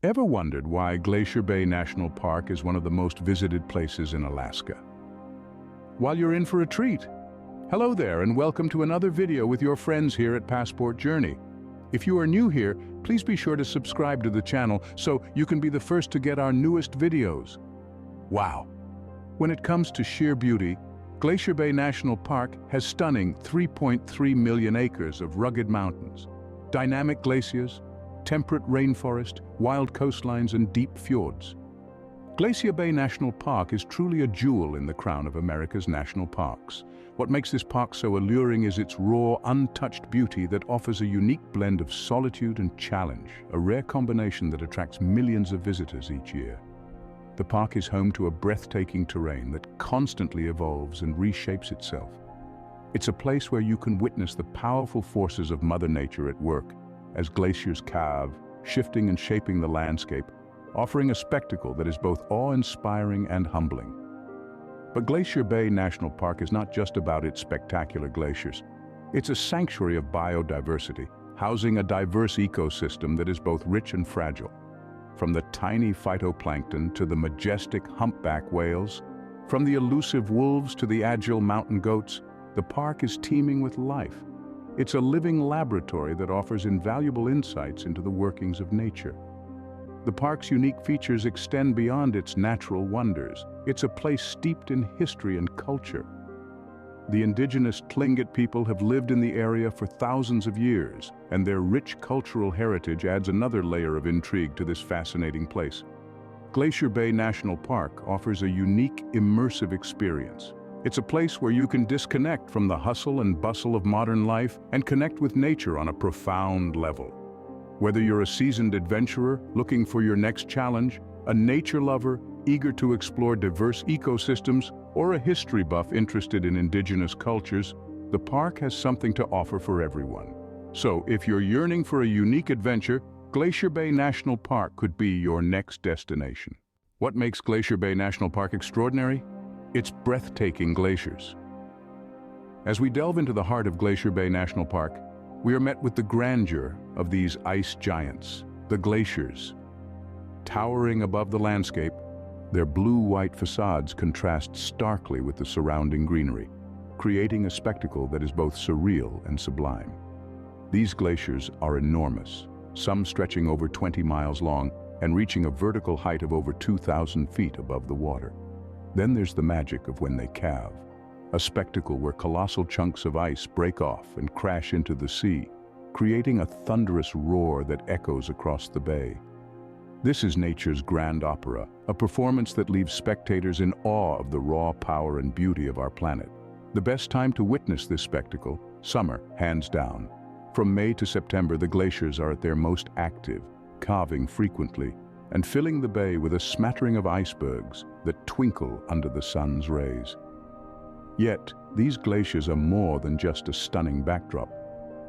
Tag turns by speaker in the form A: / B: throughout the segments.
A: Ever wondered why Glacier Bay National Park is one of the most visited places in Alaska? While you're in for a treat. Hello there and welcome to another video with your friends here at Passport Journey. If you are new here, please be sure to subscribe to the channel so you can be the first to get our newest videos. Wow! When it comes to sheer beauty, Glacier Bay National Park has stunning 3.3 million acres of rugged mountains, dynamic glaciers, temperate rainforest, wild coastlines, and deep fjords. Glacier Bay National Park is truly a jewel in the crown of America's national parks. What makes this park so alluring is its raw, untouched beauty that offers a unique blend of solitude and challenge, a rare combination that attracts millions of visitors each year. The park is home to a breathtaking terrain that constantly evolves and reshapes itself. It's a place where you can witness the powerful forces of Mother Nature at work, as glaciers calve, shifting and shaping the landscape, offering a spectacle that is both awe-inspiring and humbling. But Glacier Bay National Park is not just about its spectacular glaciers. It's a sanctuary of biodiversity, housing a diverse ecosystem that is both rich and fragile. From the tiny phytoplankton to the majestic humpback whales, from the elusive wolves to the agile mountain goats, the park is teeming with life. It's a living laboratory that offers invaluable insights into the workings of nature. The park's unique features extend beyond its natural wonders. It's a place steeped in history and culture. The indigenous Tlingit people have lived in the area for thousands of years, and their rich cultural heritage adds another layer of intrigue to this fascinating place. Glacier Bay National Park offers a unique, immersive experience. It's a place where you can disconnect from the hustle and bustle of modern life and connect with nature on a profound level. Whether you're a seasoned adventurer looking for your next challenge, a nature lover eager to explore diverse ecosystems, or a history buff interested in indigenous cultures, the park has something to offer for everyone. So, if you're yearning for a unique adventure, Glacier Bay National Park could be your next destination. What makes Glacier Bay National Park extraordinary? Its breathtaking glaciers. As we delve into the heart of Glacier Bay National Park, we are met with the grandeur of these ice giants, the glaciers. Towering above the landscape, their blue-white facades contrast starkly with the surrounding greenery, creating a spectacle that is both surreal and sublime. These glaciers are enormous, some stretching over 20 miles long and reaching a vertical height of over 2,000 feet above the water. Then there's the magic of when they calve, a spectacle where colossal chunks of ice break off and crash into the sea, creating a thunderous roar that echoes across the bay. This is nature's grand opera, a performance that leaves spectators in awe of the raw power and beauty of our planet. The best time to witness this spectacle? Summer, hands down. From May to September, the glaciers are at their most active, calving frequently, and filling the bay with a smattering of icebergs that twinkle under the sun's rays. Yet, these glaciers are more than just a stunning backdrop.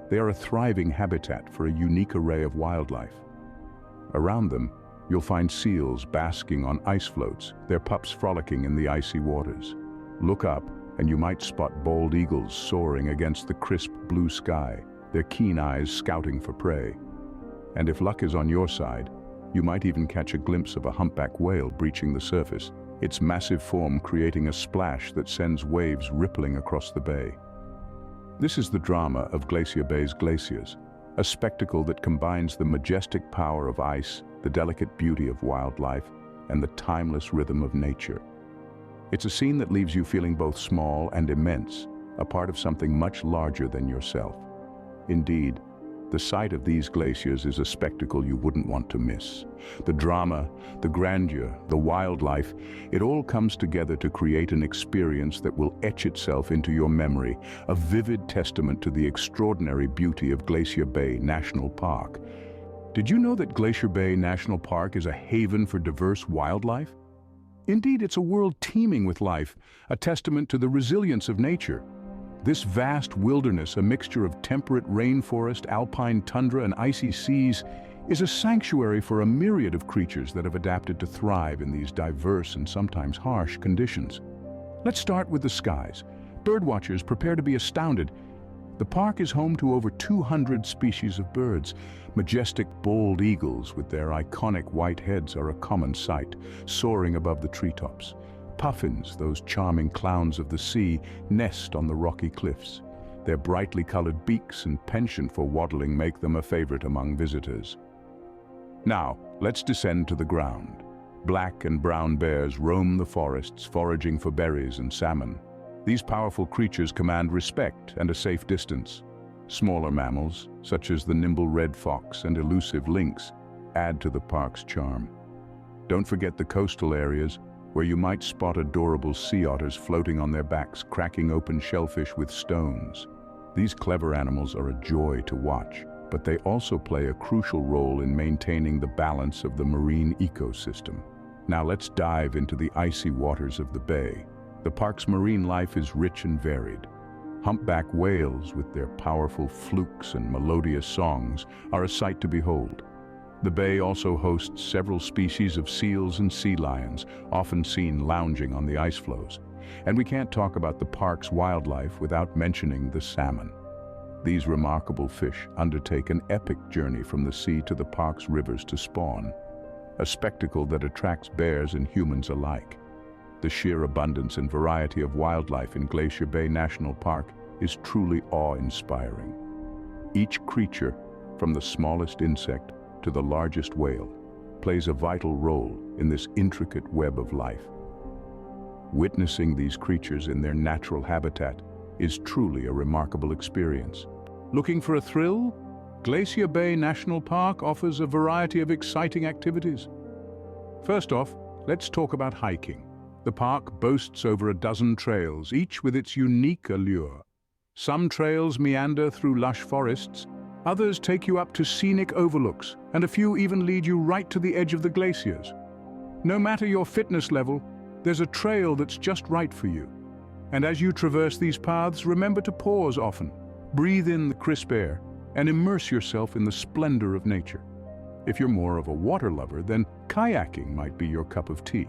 A: They are a thriving habitat for a unique array of wildlife. Around them, you'll find seals basking on ice floats, their pups frolicking in the icy waters. Look up, and you might spot bald eagles soaring against the crisp blue sky, their keen eyes scouting for prey. And if luck is on your side, you might even catch a glimpse of a humpback whale breaching the surface, its massive form creating a splash that sends waves rippling across the bay. This is the drama of Glacier Bay's glaciers, a spectacle that combines the majestic power of ice, the delicate beauty of wildlife, and the timeless rhythm of nature. It's a scene that leaves you feeling both small and immense, a part of something much larger than yourself. Indeed, the sight of these glaciers is a spectacle you wouldn't want to miss. The drama, the grandeur, the wildlife, it all comes together to create an experience that will etch itself into your memory, a vivid testament to the extraordinary beauty of Glacier Bay National Park. Did you know that Glacier Bay National Park is a haven for diverse wildlife? Indeed, it's a world teeming with life, a testament to the resilience of nature. This vast wilderness, a mixture of temperate rainforest, alpine tundra, and icy seas, is a sanctuary for a myriad of creatures that have adapted to thrive in these diverse and sometimes harsh conditions. Let's start with the skies. Birdwatchers prepare to be astounded. The park is home to over 200 species of birds. Majestic bald eagles with their iconic white heads are a common sight, soaring above the treetops. Puffins, those charming clowns of the sea, nest on the rocky cliffs. Their brightly colored beaks and penchant for waddling make them a favorite among visitors. Now, let's descend to the ground. Black and brown bears roam the forests, foraging for berries and salmon. These powerful creatures command respect and a safe distance. Smaller mammals, such as the nimble red fox and elusive lynx, add to the park's charm. Don't forget the coastal areas, where you might spot adorable sea otters floating on their backs, cracking open shellfish with stones. These clever animals are a joy to watch, but they also play a crucial role in maintaining the balance of the marine ecosystem. Now let's dive into the icy waters of the bay. The park's marine life is rich and varied. Humpback whales, with their powerful flukes and melodious songs, are a sight to behold. The bay also hosts several species of seals and sea lions, often seen lounging on the ice floes. And we can't talk about the park's wildlife without mentioning the salmon. These remarkable fish undertake an epic journey from the sea to the park's rivers to spawn, a spectacle that attracts bears and humans alike. The sheer abundance and variety of wildlife in Glacier Bay National Park is truly awe-inspiring. Each creature, from the smallest insect to the largest whale, plays a vital role in this intricate web of life. Witnessing these creatures in their natural habitat is truly a remarkable experience. Looking for a thrill? Glacier Bay National Park offers a variety of exciting activities. First off, let's talk about hiking. The park boasts over a dozen trails, each with its unique allure. Some trails meander through lush forests, others take you up to scenic overlooks, and a few even lead you right to the edge of the glaciers. No matter your fitness level, there's a trail that's just right for you. And as you traverse these paths, remember to pause often, breathe in the crisp air, and immerse yourself in the splendor of nature. If you're more of a water lover, then kayaking might be your cup of tea.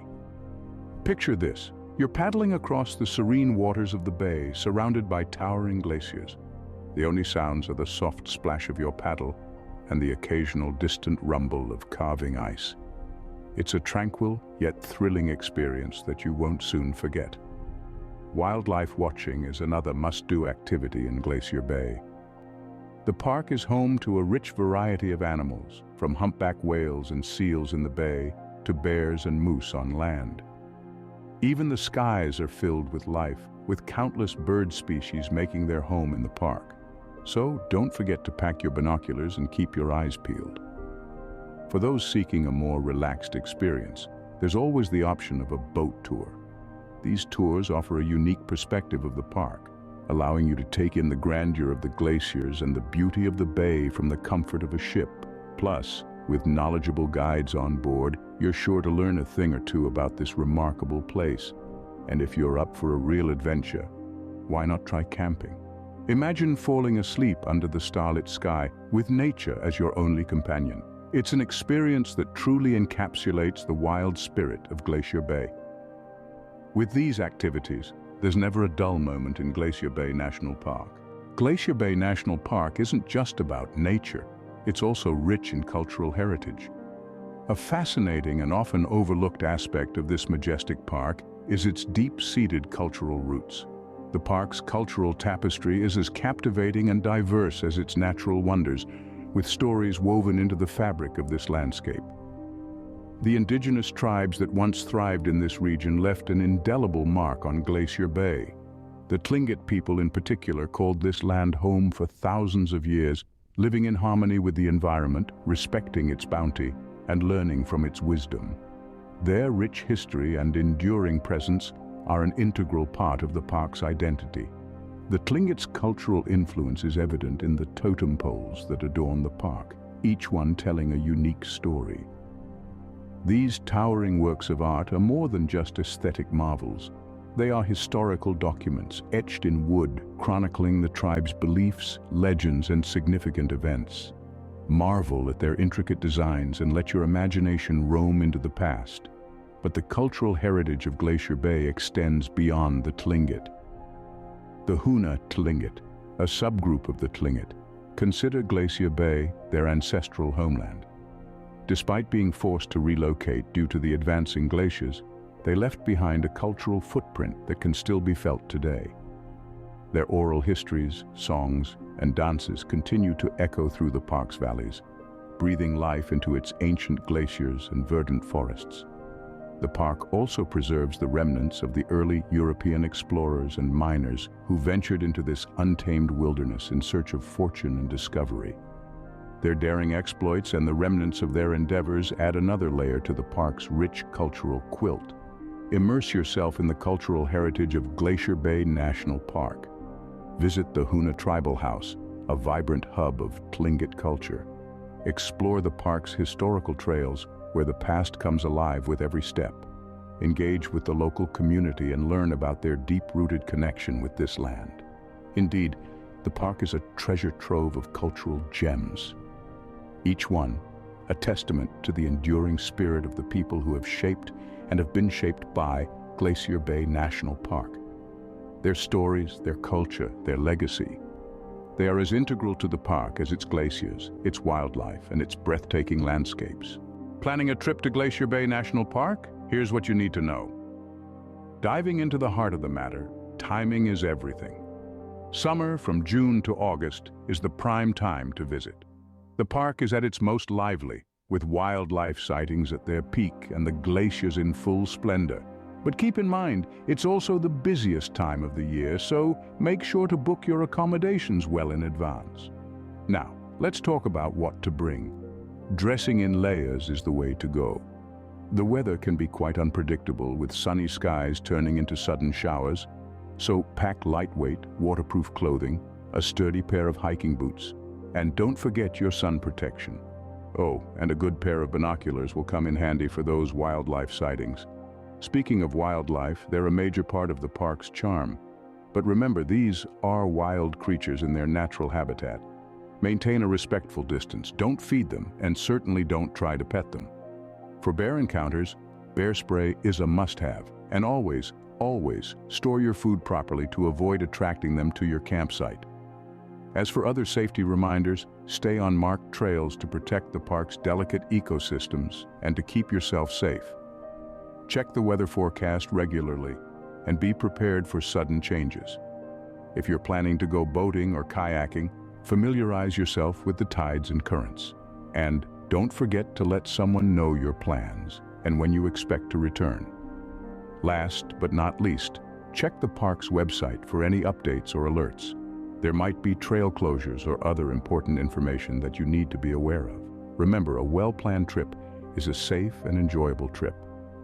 A: Picture this: you're paddling across the serene waters of the bay, surrounded by towering glaciers. The only sounds are the soft splash of your paddle and the occasional distant rumble of calving ice. It's a tranquil yet thrilling experience that you won't soon forget. Wildlife watching is another must-do activity in Glacier Bay. The park is home to a rich variety of animals, from humpback whales and seals in the bay to bears and moose on land. Even the skies are filled with life, with countless bird species making their home in the park. So don't forget to pack your binoculars and keep your eyes peeled. For those seeking a more relaxed experience, there's always the option of a boat tour. These tours offer a unique perspective of the park, allowing you to take in the grandeur of the glaciers and the beauty of the bay from the comfort of a ship. Plus, with knowledgeable guides on board, you're sure to learn a thing or two about this remarkable place. And if you're up for a real adventure, why not try camping? Imagine falling asleep under the starlit sky with nature as your only companion. It's an experience that truly encapsulates the wild spirit of Glacier Bay. With these activities, there's never a dull moment in Glacier Bay National Park. Glacier Bay National Park isn't just about nature, it's also rich in cultural heritage. A fascinating and often overlooked aspect of this majestic park is its deep-seated cultural roots. The park's cultural tapestry is as captivating and diverse as its natural wonders, with stories woven into the fabric of this landscape. The indigenous tribes that once thrived in this region left an indelible mark on Glacier Bay. The Tlingit people in particular called this land home for thousands of years, living in harmony with the environment, respecting its bounty, and learning from its wisdom. Their rich history and enduring presence are an integral part of the park's identity. The Tlingit's cultural influence is evident in the totem poles that adorn the park, each one telling a unique story. These towering works of art are more than just aesthetic marvels. They are historical documents, etched in wood, chronicling the tribe's beliefs, legends, and significant events. Marvel at their intricate designs and let your imagination roam into the past. But the cultural heritage of Glacier Bay extends beyond the Tlingit. The Huna Tlingit, a subgroup of the Tlingit, consider Glacier Bay their ancestral homeland. Despite being forced to relocate due to the advancing glaciers, they left behind a cultural footprint that can still be felt today. Their oral histories, songs, and dances continue to echo through the park's valleys, breathing life into its ancient glaciers and verdant forests. The park also preserves the remnants of the early European explorers and miners who ventured into this untamed wilderness in search of fortune and discovery. Their daring exploits and the remnants of their endeavors add another layer to the park's rich cultural quilt. Immerse yourself in the cultural heritage of Glacier Bay National Park. Visit the Hoona Tribal House, a vibrant hub of Tlingit culture. Explore the park's historical trails where the past comes alive with every step. Engage with the local community and learn about their deep-rooted connection with this land. Indeed, the park is a treasure trove of cultural gems. Each one, a testament to the enduring spirit of the people who have shaped and have been shaped by Glacier Bay National Park. Their stories, their culture, their legacy, they are as integral to the park as its glaciers, its wildlife, and its breathtaking landscapes. Planning a trip to Glacier Bay National Park? Here's what you need to know. Diving into the heart of the matter, timing is everything. Summer from June to August is the prime time to visit. The park is at its most lively, with wildlife sightings at their peak and the glaciers in full splendor. But keep in mind, it's also the busiest time of the year, so make sure to book your accommodations well in advance. Now, let's talk about what to bring. Dressing in layers is the way to go. The weather can be quite unpredictable, with sunny skies turning into sudden showers, so pack lightweight, waterproof clothing, a sturdy pair of hiking boots, and don't forget your sun protection. Oh, and a good pair of binoculars will come in handy for those wildlife sightings. Speaking of wildlife, they're a major part of the park's charm. But remember, these are wild creatures in their natural habitat. Maintain a respectful distance, don't feed them, and certainly don't try to pet them. For bear encounters, bear spray is a must-have, and always store your food properly to avoid attracting them to your campsite. As for other safety reminders, stay on marked trails to protect the park's delicate ecosystems and to keep yourself safe. Check the weather forecast regularly and be prepared for sudden changes. If you're planning to go boating or kayaking, familiarize yourself with the tides and currents. And don't forget to let someone know your plans and when you expect to return. Last but not least, check the park's website for any updates or alerts. There might be trail closures or other important information that you need to be aware of. Remember, a well-planned trip is a safe and enjoyable trip.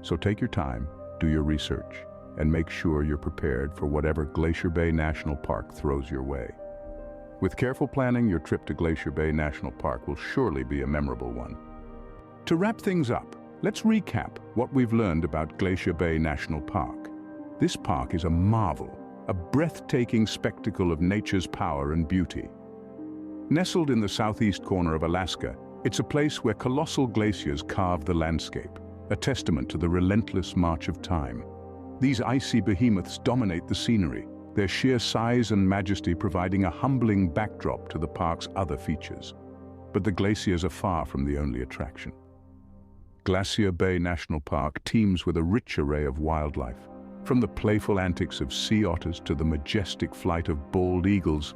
A: So take your time, do your research, and make sure you're prepared for whatever Glacier Bay National Park throws your way. With careful planning, your trip to Glacier Bay National Park will surely be a memorable one. To wrap things up, let's recap what we've learned about Glacier Bay National Park. This park is a marvel, a breathtaking spectacle of nature's power and beauty. Nestled in the southeast corner of Alaska, it's a place where colossal glaciers carve the landscape, a testament to the relentless march of time. These icy behemoths dominate the scenery, their sheer size and majesty providing a humbling backdrop to the park's other features. But the glaciers are far from the only attraction. Glacier Bay National Park teems with a rich array of wildlife. From the playful antics of sea otters to the majestic flight of bald eagles,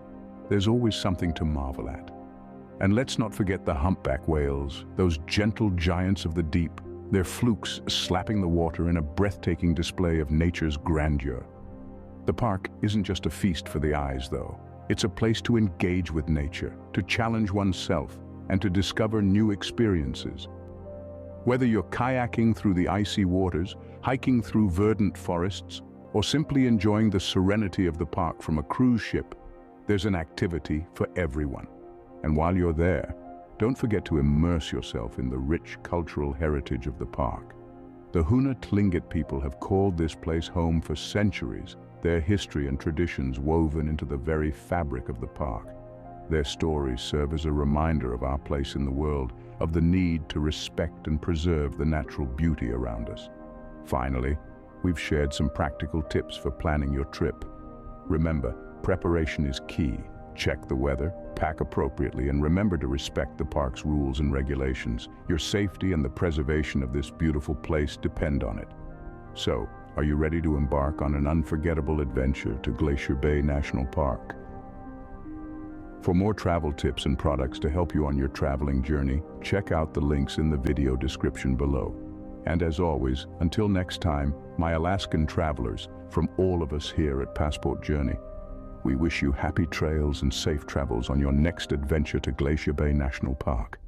A: there's always something to marvel at. And let's not forget the humpback whales, those gentle giants of the deep, their flukes slapping the water in a breathtaking display of nature's grandeur. The park isn't just a feast for the eyes, though. It's a place to engage with nature, to challenge oneself, and to discover new experiences. Whether you're kayaking through the icy waters, hiking through verdant forests, or simply enjoying the serenity of the park from a cruise ship, there's an activity for everyone. And while you're there, don't forget to immerse yourself in the rich cultural heritage of the park. The Hoona Tlingit people have called this place home for centuries, their history and traditions woven into the very fabric of the park. Their stories serve as a reminder of our place in the world, of the need to respect and preserve the natural beauty around us. Finally, we've shared some practical tips for planning your trip. Remember, preparation is key. Check the weather, pack appropriately, and remember to respect the park's rules and regulations. Your safety and the preservation of this beautiful place depend on it. So, are you ready to embark on an unforgettable adventure to Glacier Bay National Park? For more travel tips and products to help you on your traveling journey, check out the links in the video description below. And as always, until next time, my Alaskan travelers, from all of us here at Passport Journey, we wish you happy trails and safe travels on your next adventure to Glacier Bay National Park.